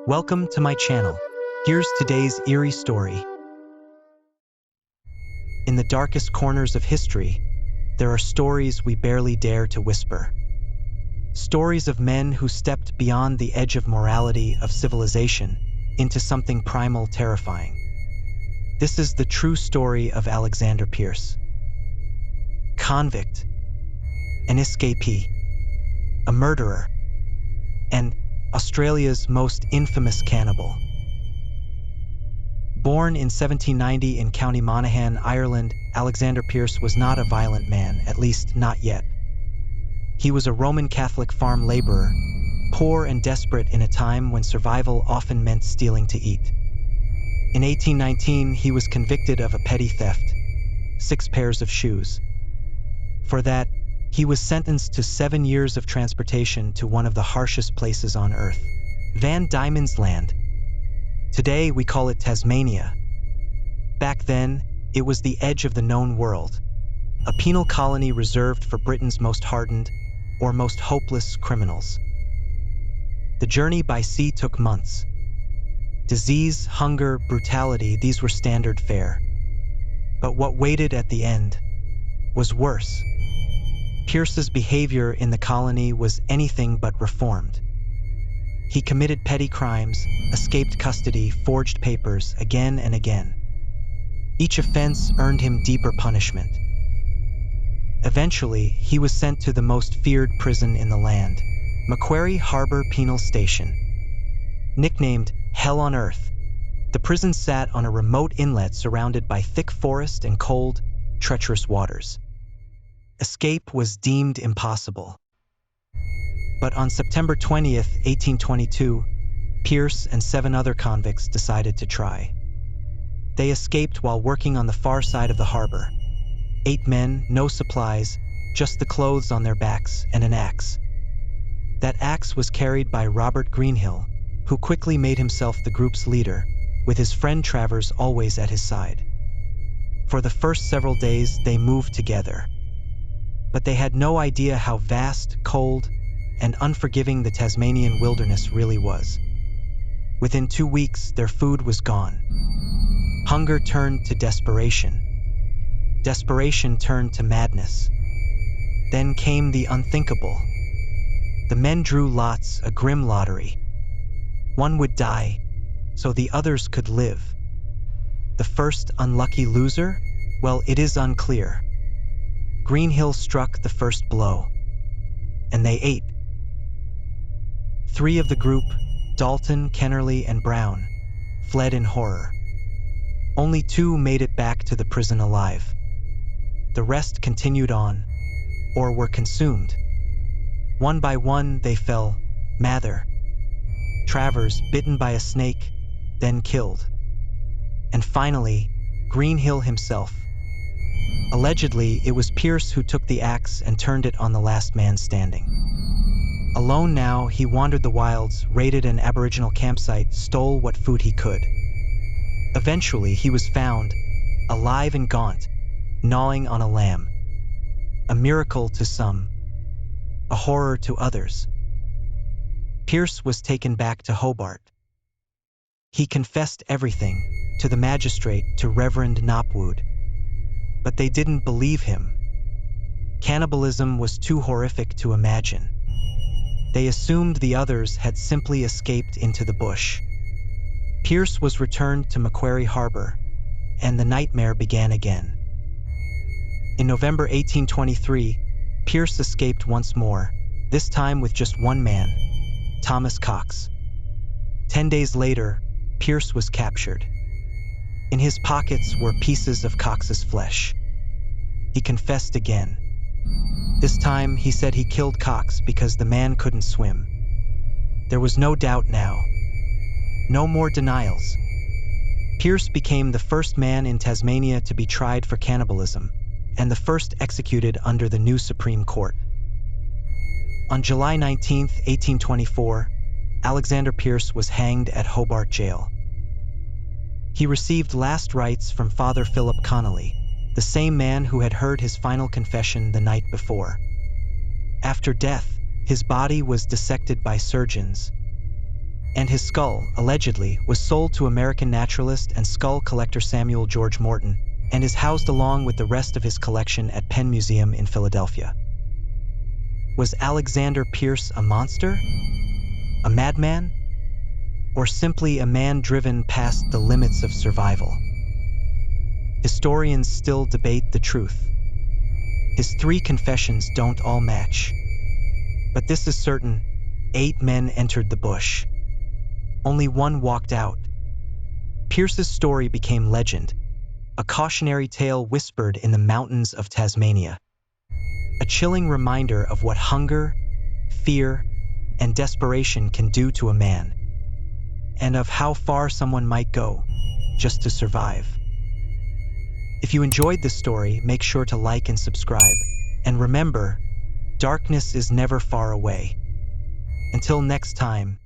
Welcome to my channel. Here's today's eerie story. In the darkest corners of history, there are stories we barely dare to whisper. Stories of men who stepped beyond the edge of morality, of civilization, into something primal, terrifying. This is the true story of Alexander Pearce. Convict, an escapee, a murderer, and Australia's most infamous cannibal. Born in 1790 in County Monaghan, Ireland, Alexander Pearce was not a violent man, at least not yet. He was a Roman Catholic farm laborer, poor and desperate in a time when survival often meant stealing to eat. In 1819, he was convicted of a petty theft, 6 pairs of shoes. For that, he was sentenced to 7 years of transportation to one of the harshest places on earth, Van Diemen's Land. Today, we call it Tasmania. Back then, it was the edge of the known world, a penal colony reserved for Britain's most hardened or most hopeless criminals. The journey by sea took months. Disease, hunger, brutality, these were standard fare. But what waited at the end was worse. Pearce's behavior in the colony was anything but reformed. He committed petty crimes, escaped custody, forged papers again and again. Each offense earned him deeper punishment. Eventually, he was sent to the most feared prison in the land, Macquarie Harbour Penal Station. Nicknamed Hell on Earth, the prison sat on a remote inlet surrounded by thick forest and cold, treacherous waters. Escape was deemed impossible. But on September 20th, 1822, Pearce and 7 other convicts decided to try. They escaped while working on the far side of the harbor. 8 men, no supplies, just the clothes on their backs and an axe. That axe was carried by Robert Greenhill, who quickly made himself the group's leader, with his friend Travers always at his side. For the first several days, they moved together. But they had no idea how vast, cold, and unforgiving the Tasmanian wilderness really was. Within 2 weeks, their food was gone. Hunger turned to desperation. Desperation turned to madness. Then came the unthinkable. The men drew lots, a grim lottery. One would die, so the others could live. The first unlucky loser? Well, it is unclear. Greenhill struck the first blow, and they ate. 3 of the group, Dalton, Kennerly, and Brown, fled in horror. Only 2 made it back to the prison alive. The rest continued on, or were consumed. One by one, they fell. Mather, Travers, bitten by a snake, then killed. And finally, Greenhill himself. Allegedly, it was Pearce who took the axe and turned it on the last man standing. Alone now, he wandered the wilds, raided an Aboriginal campsite, stole what food he could. Eventually, he was found, alive and gaunt, gnawing on a lamb. A miracle to some, a horror to others. Pearce was taken back to Hobart. He confessed everything, to the magistrate, to Reverend Knopwood. But they didn't believe him. Cannibalism was too horrific to imagine. They assumed the others had simply escaped into the bush. Pearce was returned to Macquarie Harbour, and the nightmare began again. In November 1823, Pearce escaped once more, this time with just one man, Thomas Cox. 10 days later, Pearce was captured. In his pockets were pieces of Cox's flesh. He confessed again. This time, he said he killed Cox because the man couldn't swim. There was no doubt now. No more denials. Pearce became the first man in Tasmania to be tried for cannibalism, and the first executed under the new Supreme Court. On July 19, 1824, Alexander Pearce was hanged at Hobart Jail. He received last rites from Father Philip Connolly, the same man who had heard his final confession the night before. After death, his body was dissected by surgeons. and his skull, allegedly, was sold to American naturalist and skull collector Samuel George Morton, and is housed along with the rest of his collection at Penn Museum in Philadelphia. Was Alexander Pearce a monster? A madman? Or simply a man driven past the limits of survival? Historians still debate the truth. His 3 confessions don't all match. But this is certain: 8 men entered the bush. Only 1 walked out. Pearce's story became legend, a cautionary tale whispered in the mountains of Tasmania. A chilling reminder of what hunger, fear, and desperation can do to a man, and of how far someone might go just to survive. If you enjoyed this story, make sure to like and subscribe. And remember, darkness is never far away. Until next time,